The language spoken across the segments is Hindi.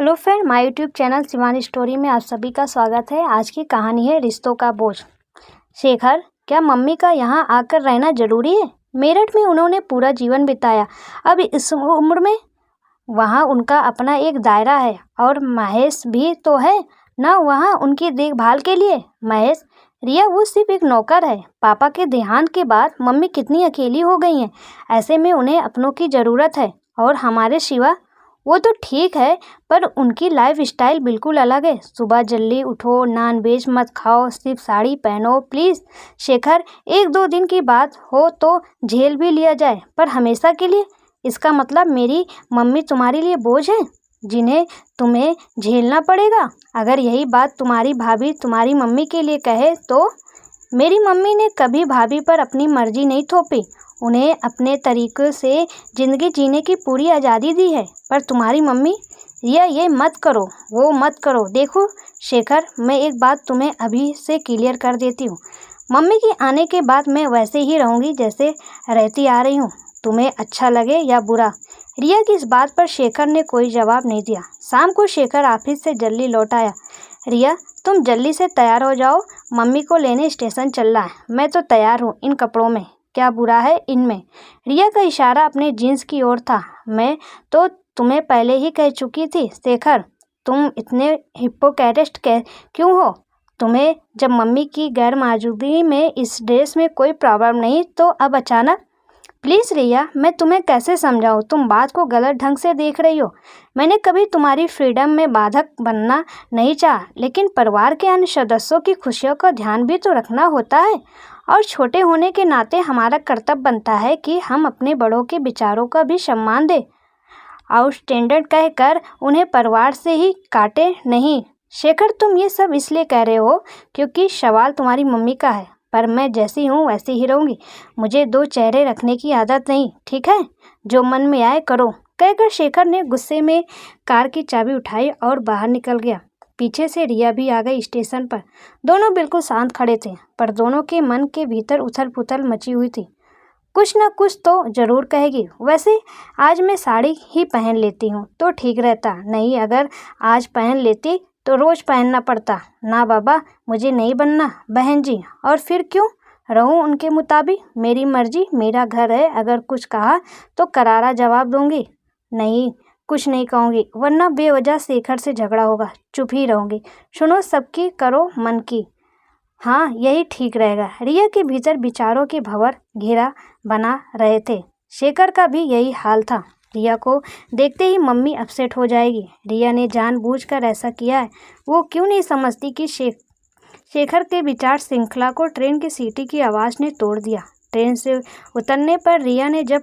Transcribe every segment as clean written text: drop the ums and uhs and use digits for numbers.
Hello friend, my YouTube channel Shivani story में आप सभी का स्वागत है। आज की कहानी है रिश्तों का बोझ। शेखर, क्या मम्मी का यहाँ आकर रहना जरूरी है? मेरठ में उन्होंने पूरा जीवन बिताया। अब इस उम्र में वहाँ उनका अपना एक दायरा है और महेश भी तो है ना वहाँ उनकी देखभाल के लिए। महेश, रिया वो सिर्फ एक नौकर है। पापा के देहांत के बाद मम्मी कितनी अकेली हो गई हैं। ऐसे में उन्हें अपनों की ज़रूरत है और हमारे सिवा। वो तो ठीक है, पर उनकी लाइफ स्टाइल बिल्कुल अलग है। सुबह जल्दी उठो, नॉन वेज मत खाओ, सिर्फ साड़ी पहनो। प्लीज़ शेखर, एक दो दिन की बात हो तो झेल भी लिया जाए, पर हमेशा के लिए? इसका मतलब मेरी मम्मी तुम्हारे लिए बोझ है जिन्हें तुम्हें झेलना पड़ेगा? अगर यही बात तुम्हारी भाभी तुम्हारी मम्मी के लिए कहे तो? मेरी मम्मी ने कभी भाभी पर अपनी मर्जी नहीं थोपी। उन्हें अपने तरीक़े से ज़िंदगी जीने की पूरी आज़ादी दी है। पर तुम्हारी मम्मी, रिया ये मत करो, वो मत करो। देखो शेखर, मैं एक बात तुम्हें अभी से क्लियर कर देती हूँ। मम्मी के आने के बाद मैं वैसे ही रहूँगी जैसे रहती आ रही हूँ, तुम्हें अच्छा लगे या बुरा। रिया की इस बात पर शेखर ने कोई जवाब नहीं दिया। शाम को शेखर ऑफिस से जल्दी लौट आया। रिया, तुम जल्दी से तैयार हो जाओ, मम्मी को लेने स्टेशन चल रहा है। मैं तो तैयार हूँ इन कपड़ों में, क्या बुरा है इनमें? रिया का इशारा अपने जीन्स की ओर था। मैं तो तुम्हें पहले ही कह चुकी थी शेखर, तुम इतने हिपोक्रेटिक क्यों हो? तुम्हें जब मम्मी की गैर मौजूदगी में इस ड्रेस में कोई प्रॉब्लम नहीं, तो अब अचानक? प्लीज़ रिया, मैं तुम्हें कैसे समझाऊं? तुम बात को गलत ढंग से देख रही हो। मैंने कभी तुम्हारी फ्रीडम में बाधक बनना नहीं चाहा, लेकिन परिवार के अन्य सदस्यों की खुशियों का ध्यान भी तो रखना होता है और छोटे होने के नाते हमारा कर्तव्य बनता है कि हम अपने बड़ों के विचारों का भी सम्मान दें। आउटस्टैंडर्ड कहकर उन्हें परिवार से ही काटे नहीं। शेखर, तुम ये सब इसलिए कह रहे हो क्योंकि सवाल तुम्हारी मम्मी का है, पर मैं जैसी हूँ वैसी ही रहूँगी। मुझे दो चेहरे रखने की आदत नहीं, ठीक है? जो मन में आए करो, कहकर शेखर ने गुस्से में कार की चाबी उठाई और बाहर निकल गया। पीछे से रिया भी आ गई स्टेशन पर। दोनों बिल्कुल शांत खड़े थे, पर दोनों के मन के भीतर उथल पुथल मची हुई थी। कुछ ना कुछ तो ज़रूर कहेगी। वैसे आज मैं साड़ी ही पहन लेती हूँ तो ठीक रहता। नहीं, अगर आज पहन लेती तो रोज़ पहनना पड़ता। ना बाबा, मुझे नहीं बनना बहन जी। और फिर क्यों रहूँ उनके मुताबिक? मेरी मर्जी, मेरा घर है। अगर कुछ कहा तो करारा जवाब दूंगी। नहीं, कुछ नहीं कहूँगी, वरना बेवजह शेखर से झगड़ा होगा। चुप ही रहूँगी। सुनो, सबकी करो मन की। हाँ, यही ठीक रहेगा। रिया के भीतर विचारों के भंवर घेरा बना रहे थे। शेखर का भी यही हाल था। रिया को देखते ही मम्मी अपसेट हो जाएगी। रिया ने जानबूझकर ऐसा किया है। वो क्यों नहीं समझती कि शेखर के विचार श्रृंखला को ट्रेन की सीटी की आवाज़ ने तोड़ दिया। ट्रेन से उतरने पर रिया ने जब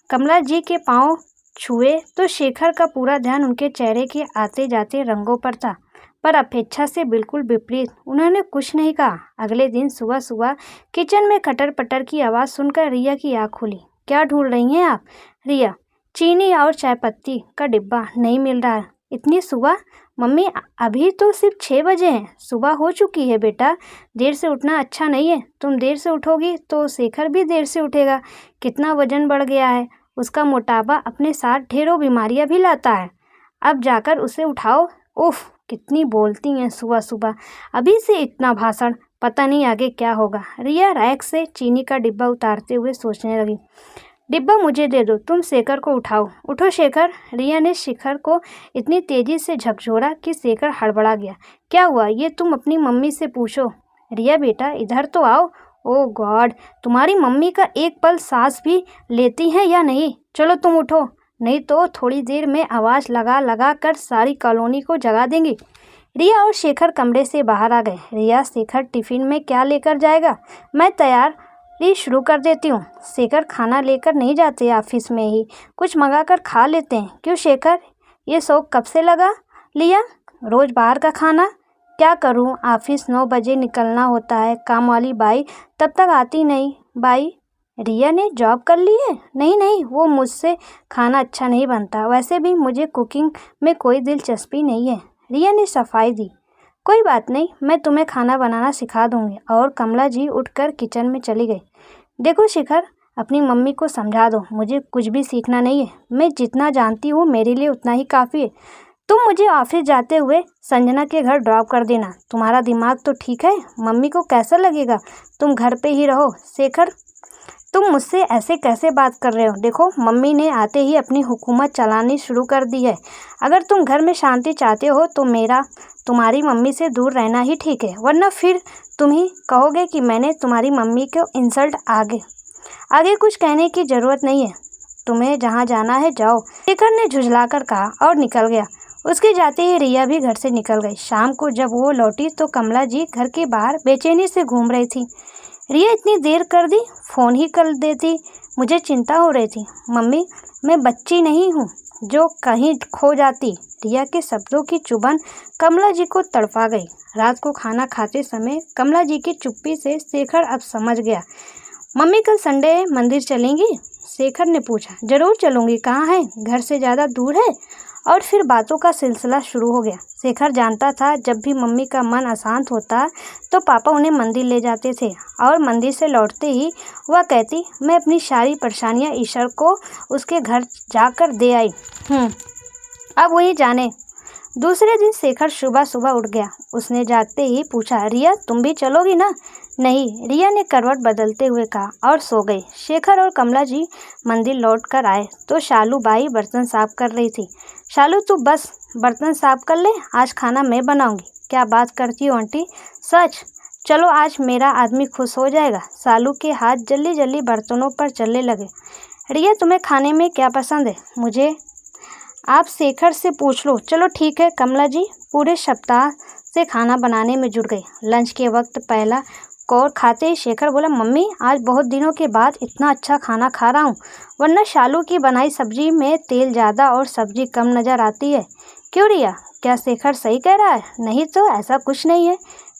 कमला जी के पाँव छुए तो शेखर का पूरा ध्यान उनके चेहरे के आते जाते रंगों पर था, पर अपेक्षा से बिल्कुल विपरीत। उन्होंने कुछ नहीं कहा। अगले दिन सुबह सुबह किचन में खटर पटर की आवाज़ सुनकर रिया की आँख खुली। क्या ढूंढ रही हैं आप? रिया, चीनी और चाय पत्ती का डिब्बा नहीं मिल रहा है इतनी सुबह? मम्मी, अभी तो सिर्फ 6 बजे हैं। सुबह हो चुकी है बेटा, देर से उठना अच्छा नहीं है। तुम देर से उठोगी तो शेखर भी देर से उठेगा। कितना वजन बढ़ गया है उसका। मोटापा अपने साथ ढेरों बीमारियां भी लाता है। अब जाकर उसे उठाओ। उफ, कितनी बोलती हैं सुबह सुबह, अभी से इतना भाषण, पता नहीं आगे क्या होगा। रिया रैक से चीनी का डिब्बा उतारते हुए सोचने लगी। डिब्बा मुझे दे दो, तुम शेखर को उठाओ। उठो शेखर। रिया ने शेखर को इतनी तेजी से झकझोरा कि शेखर हड़बड़ा गया। क्या हुआ, ये तुम अपनी मम्मी से पूछो। रिया बेटा, इधर तो आओ। ओह गॉड, तुम्हारी मम्मी का एक पल सांस भी लेती हैं या नहीं? चलो तुम उठो, नहीं तो थोड़ी देर में आवाज़ लगा लगा कर सारी कॉलोनी को जगा देंगी। रिया और शेखर कमरे से बाहर आ गए। रिया, शेखर टिफ़िन में क्या लेकर जाएगा? मैं तैयारी शुरू कर देती हूँ। शेखर ऑफिस लेकर नहीं जाते, ऑफिस में ही कुछ मंगा कर खा लेते हैं। क्यों शेखर, ये शौक कब से लगा लिया? रोज़ बाहर का खाना? क्या करूँ, ऑफिस 9 बजे निकलना होता है। काम वाली बाई तब तक आती नहीं। बाई? रिया ने जॉब कर ली है? नहीं नहीं, वो मुझसे खाना अच्छा नहीं बनता। वैसे भी मुझे कुकिंग में कोई दिलचस्पी नहीं है। रिया ने सफाई दी। कोई बात नहीं, मैं तुम्हें खाना बनाना सिखा दूंगी। और कमला जी उठकर किचन में चली गई। देखो शेखर, अपनी मम्मी को समझा दो, मुझे कुछ भी सीखना नहीं है। मैं जितना जानती हूँ मेरे लिए उतना ही काफ़ी है। तुम मुझे ऑफिस जाते हुए संजना के घर ड्रॉप कर देना। तुम्हारा दिमाग तो ठीक है? मम्मी को कैसा लगेगा तुम घर पे ही रहो? शेखर, तुम मुझसे ऐसे कैसे बात कर रहे हो? देखो, मम्मी ने आते ही अपनी हुकूमत चलानी शुरू कर दी है। अगर तुम घर में शांति चाहते हो तो मेरा तुम्हारी मम्मी से दूर रहना ही ठीक है, वरना फिर तुम ही कहोगे कि मैंने तुम्हारी मम्मी को इंसल्ट। आगे कुछ कहने की ज़रूरत नहीं है, तुम्हें जहाँ जाना है जाओ, शेखर ने झुंझलाकर कहा और निकल गया। उसके जाते ही रिया भी घर से निकल गई। शाम को जब वो लौटी तो कमला जी घर के बाहर बेचैनी से घूम रही थी। रिया, इतनी देर कर दी, फ़ोन ही कर देती, मुझे चिंता हो रही थी। मम्मी, मैं बच्ची नहीं हूँ जो कहीं खो जाती। रिया के शब्दों की चुभन कमला जी को तड़पा गई। रात को खाना खाते समय कमला जी की चुप्पी से शेखर अब समझ गया। मम्मी, कल संडे है, मंदिर चलेंगी? शेखर ने पूछा। जरूर चलूँगी, कहाँ है? घर से ज़्यादा दूर है? और फिर बातों का सिलसिला शुरू हो गया। शेखर जानता था जब भी मम्मी का मन अशांत होता तो पापा उन्हें मंदिर ले जाते थे और मंदिर से लौटते ही वह कहती, मैं अपनी सारी परेशानियां ईश्वर को उसके घर जाकर दे आई। अब वही जाने। दूसरे दिन शेखर सुबह सुबह उठ गया। उसने जागते ही पूछा, रिया तुम भी चलोगी ना? नहीं, रिया ने करवट बदलते हुए कहा और सो गई। शेखर और कमला जी मंदिर लौट कर आए तो शालू बाई बर्तन साफ कर रही थी। शालू, तू बस बर्तन साफ कर ले, आज खाना मैं बनाऊंगी। क्या बात करती हो आंटी? सच? चलो, आज मेरा आदमी खुश हो जाएगा। शालू के हाथ जल्दी जल्दी बर्तनों पर चलने लगे। रिया, तुम्हें खाने में क्या पसंद है? मुझे आप शेखर से पूछ लो। चलो ठीक है। कमला जी पूरे सप्ताह से खाना बनाने में जुट गई। लंच के वक्त पहला कौर खाते ही शेखर बोला, मम्मी आज बहुत दिनों के बाद इतना अच्छा खाना खा रहा हूँ, वरना शालू की बनाई सब्जी में तेल ज़्यादा और सब्जी कम नज़र आती है। क्यों रिया, क्या शेखर सही कह रहा है? नहीं तो ऐसा कुछ नहीं है।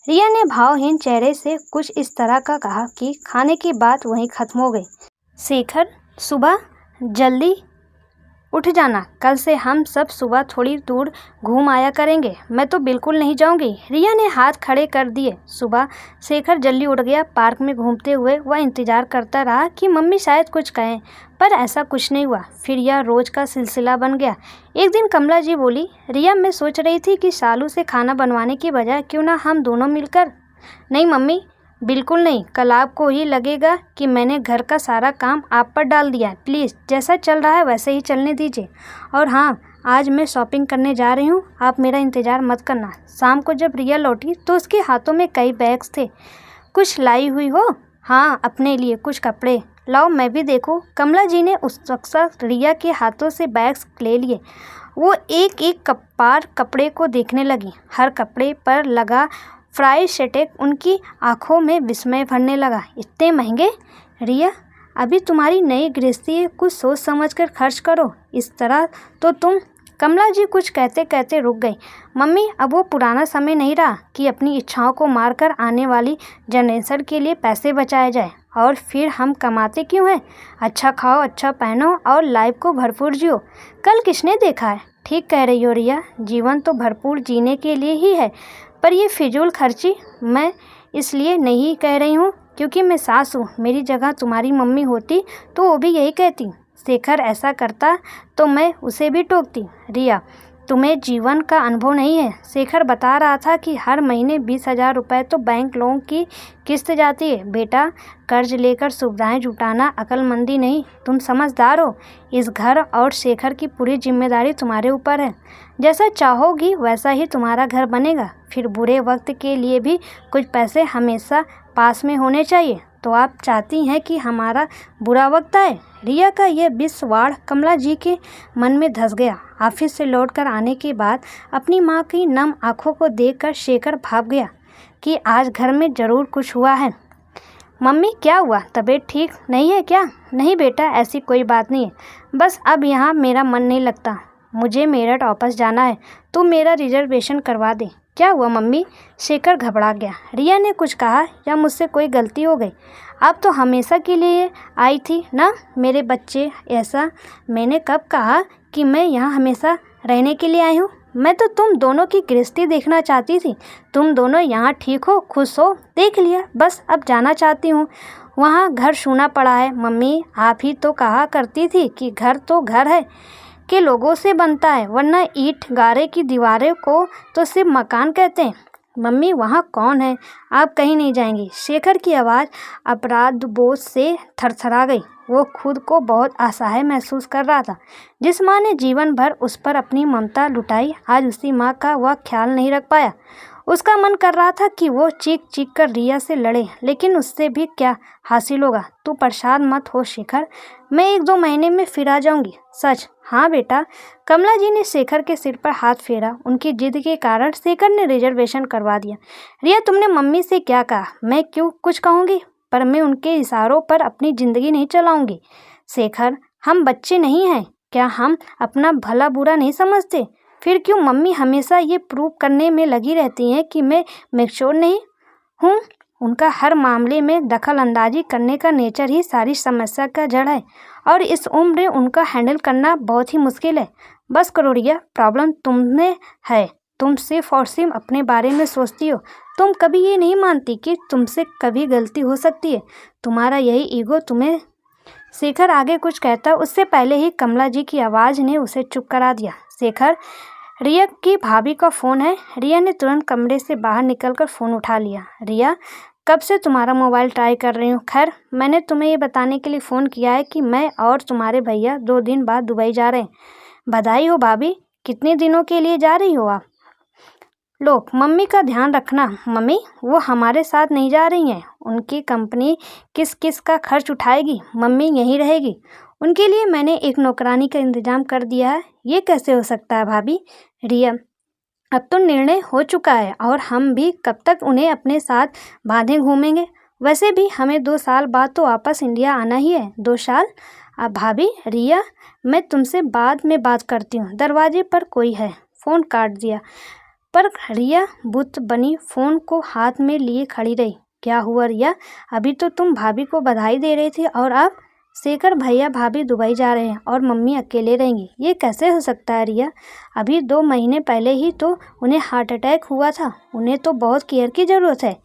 रिया ने भावहीन चेहरे से कुछ इस तरह का कहा कि खाने की बात वहीं ख़त्म हो गई। शेखर, सुबह जल्दी उठ जाना, कल से हम सब सुबह थोड़ी दूर घूम आया करेंगे। मैं तो बिल्कुल नहीं जाऊंगी। रिया ने हाथ खड़े कर दिए। सुबह शेखर जल्दी उठ गया। पार्क में घूमते हुए वह इंतजार करता रहा कि मम्मी शायद कुछ कहें, पर ऐसा कुछ नहीं हुआ। फिर यह रोज का सिलसिला बन गया। एक दिन कमला जी बोली, रिया मैं सोच रही थी कि शालू से खाना बनवाने की बजाय क्यों ना हम दोनों मिलकर। नहीं मम्मी, बिल्कुल नहीं। कल आपको ही लगेगा कि मैंने घर का सारा काम आप पर डाल दिया है। प्लीज़ जैसा चल रहा है वैसे ही चलने दीजिए। और हाँ, आज मैं शॉपिंग करने जा रही हूँ, आप मेरा इंतज़ार मत करना। शाम को जब रिया लौटी तो उसके हाथों में कई बैग्स थे। कुछ लाई हुई हो? हाँ, अपने लिए कुछ कपड़े। लाओ मैं भी देखूँ। कमला जी ने उस वक्त रिया के हाथों से बैग्स ले लिए। वो एक एक कपड़े को देखने लगी। हर कपड़े पर लगा फ्राई स्टेक उनकी आंखों में विस्मय भरने लगा। इतने महंगे? रिया, अभी तुम्हारी नई गृहस्थी है, कुछ सोच समझ कर खर्च करो। इस तरह तो तुम। कमला जी कुछ कहते कहते रुक गई। मम्मी, अब वो पुराना समय नहीं रहा कि अपनी इच्छाओं को मारकर आने वाली जनरेशन के लिए पैसे बचाए जाए। और फिर हम कमाते क्यों हैं? अच्छा खाओ, अच्छा पहनो और लाइफ को भरपूर जियो। कल किसने देखा है? ठीक कह रही हो रिया, जीवन तो भरपूर जीने के लिए ही है। पर ये फिजूल खर्ची मैं इसलिए नहीं कह रही हूँ क्योंकि मैं सास हूँ। मेरी जगह तुम्हारी मम्मी होती तो वो भी यही कहती। शेखर ऐसा करता तो मैं उसे भी टोकती। रिया, तुम्हें जीवन का अनुभव नहीं है। शेखर बता रहा था कि हर महीने 20,000 रुपये तो बैंक लोन की किस्त जाती है। बेटा, कर्ज लेकर सुविधाएं जुटाना अक्लमंदी नहीं, तुम समझदार हो। इस घर और शेखर की पूरी जिम्मेदारी तुम्हारे ऊपर है। जैसा चाहोगी वैसा ही तुम्हारा घर बनेगा। फिर बुरे वक्त के लिए भी कुछ पैसे हमेशा पास में होने चाहिए। तो आप चाहती हैं कि हमारा बुरा वक्त आए? रिया का यह विषवाड़ कमला जी के मन में धंस गया। ऑफिस से लौटकर आने के बाद अपनी माँ की नम आंखों को देखकर शेखर भाप गया कि आज घर में ज़रूर कुछ हुआ है। मम्मी, क्या हुआ? तबीयत ठीक नहीं है क्या? नहीं बेटा, ऐसी कोई बात नहीं है, बस अब यहाँ मेरा मन नहीं लगता। मुझे मेरठ वापस जाना है, तू मेरा रिजर्वेशन करवा दे। क्या हुआ मम्मी? शेखर घबरा गया। रिया ने कुछ कहा या मुझसे कोई गलती हो गई? अब तो हमेशा के लिए आई थी ना मेरे बच्चे। ऐसा मैंने कब कहा कि मैं यहाँ हमेशा रहने के लिए आई हूँ? मैं तो तुम दोनों की गृहस्थी देखना चाहती थी। तुम दोनों यहाँ ठीक हो, खुश हो, देख लिया। बस अब जाना चाहती हूँ। वहाँ घर सूना पड़ा है। मम्मी, आप ही तो कहा करती थी कि घर तो घर है, के लोगों से बनता है, वरना ईंट गारे की दीवारें को तो सिर्फ मकान कहते हैं। मम्मी वहाँ कौन है? आप कहीं नहीं जाएंगी। शेखर की आवाज़ अपराध बोध से थरथरा गई। वो खुद को बहुत असहाय महसूस कर रहा था। जिस माँ ने जीवन भर उस पर अपनी ममता लुटाई, आज उसी माँ का वह ख्याल नहीं रख पाया। उसका मन कर रहा था कि वो चीख चीख कर रिया से लड़े, लेकिन उससे भी क्या हासिल होगा। तू परेशान मत हो शेखर, मैं 1-2 महीने में फिर आ जाऊंगी। सच? हाँ बेटा। कमला जी ने शेखर के सिर पर हाथ फेरा। उनकी जिद के कारण शेखर ने रिजर्वेशन करवा दिया। रिया, तुमने मम्मी से क्या कहा? मैं क्यों कुछ कहूँगी, पर मैं उनके इशारों पर अपनी ज़िंदगी नहीं चलाऊंगी। शेखर, हम बच्चे नहीं हैं क्या? हम अपना भला बुरा नहीं समझते? फिर क्यों मम्मी हमेशा ये प्रूव करने में लगी रहती हैं कि मैं मैच्योर नहीं हूँ? उनका हर मामले में दखल अंदाजी करने का नेचर ही सारी समस्या का जड़ है, और इस उम्र उनका हैंडल करना बहुत ही मुश्किल है। बस करो रिया, प्रॉब्लम तुमने है। तुम सिर्फ और सिर्फ अपने बारे में सोचती हो। तुम कभी ये नहीं मानती कि तुमसे कभी गलती हो सकती है। तुम्हारा यही ईगो तुम्हें। शेखर आगे कुछ कहता, उससे पहले ही कमला जी की आवाज़ ने उसे चुप करा दिया। शेखर, रिया की भाभी का फ़ोन है। रिया ने तुरंत कमरे से बाहर निकलकर फ़ोन उठा लिया। रिया, कब से तुम्हारा मोबाइल ट्राई कर रही हूँ। खैर, मैंने तुम्हें ये बताने के लिए फ़ोन किया है कि मैं और तुम्हारे भैया 2 दिन बाद दुबई जा रहे हैं। बधाई हो भाभी। कितने दिनों के लिए जा रही हो आप? लो, मम्मी का ध्यान रखना। मम्मी, वो हमारे साथ नहीं जा रही हैं। उनकी कंपनी किस किस का खर्च उठाएगी? मम्मी यहीं रहेगी। उनके लिए मैंने एक नौकरानी का इंतज़ाम कर दिया है। ये कैसे हो सकता है भाभी? रिया, अब तो निर्णय हो चुका है, और हम भी कब तक उन्हें अपने साथ बांधे घूमेंगे? वैसे भी हमें 2 साल बाद तो वापस इंडिया आना ही है। 2 साल? अब भाभी, रिया, मैं तुमसे बाद में बात करती हूँ। दरवाजे पर कोई है। फ़ोन काट दिया। पर रिया बुत बनी फ़ोन को हाथ में लिए खड़ी रही। क्या हुआ रिया? अभी तो तुम भाभी को बधाई दे रही थी, और अब? शेखर भैया भाभी दुबई जा रहे हैं और मम्मी अकेले रहेंगी। ये कैसे हो सकता है रिया? अभी 2 महीने पहले ही तो उन्हें हार्ट अटैक हुआ था। उन्हें तो बहुत केयर की ज़रूरत है।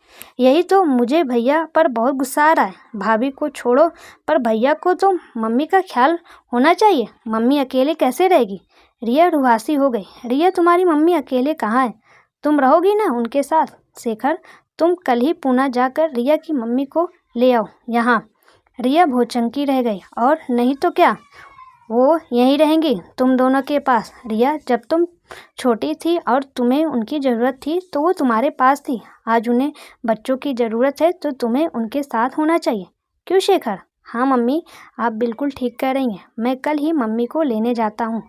यही तो मुझे भैया पर बहुत गुस्सा आ रहा है। भाभी को छोड़ो, पर भैया को तो मम्मी का ख्याल होना चाहिए। मम्मी अकेले कैसे रहेगी? रिया रुहासी हो गई। रिया, तुम्हारी मम्मी अकेले कहाँ है? तुम रहोगी ना उनके साथ? शेखर, तुम कल ही पुणे जाकर रिया की मम्मी को ले आओ यहाँ। रिया भौचक्की रह गई। और नहीं तो क्या, वो यहीं रहेंगी तुम दोनों के पास। रिया, जब तुम छोटी थी और तुम्हें उनकी ज़रूरत थी तो वो तुम्हारे पास थी। आज उन्हें बच्चों की ज़रूरत है तो तुम्हें उनके साथ होना चाहिए। क्यों शेखर? हाँ मम्मी, आप बिल्कुल ठीक कह रही हैं। मैं कल ही मम्मी को लेने जाता हूँ।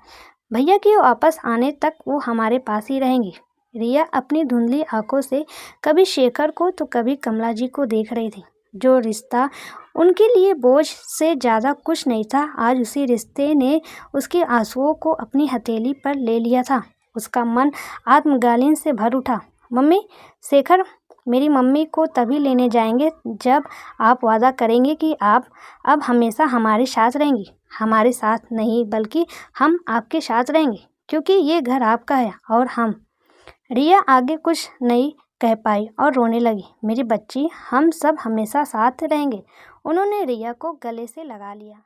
भैया के वापस आने तक वो हमारे पास ही रहेंगी। रिया अपनी धुंधली आंखों से कभी शेखर को तो कभी कमला जी को देख रही थी। जो रिश्ता उनके लिए बोझ से ज़्यादा कुछ नहीं था, आज उसी रिश्ते ने उसके आंसुओं को अपनी हथेली पर ले लिया था। उसका मन आत्मग्लानि से भर उठा। मम्मी, शेखर मेरी मम्मी को तभी लेने जाएंगे जब आप वादा करेंगे कि आप अब हमेशा हमारे साथ रहेंगी। हमारे साथ नहीं, बल्कि हम आपके साथ रहेंगे, क्योंकि ये घर आपका है और हम। रिया आगे कुछ नहीं कह पाई और रोने लगी। मेरी बच्ची, हम सब हमेशा साथ रहेंगे। उन्होंने रिया को गले से लगा लिया।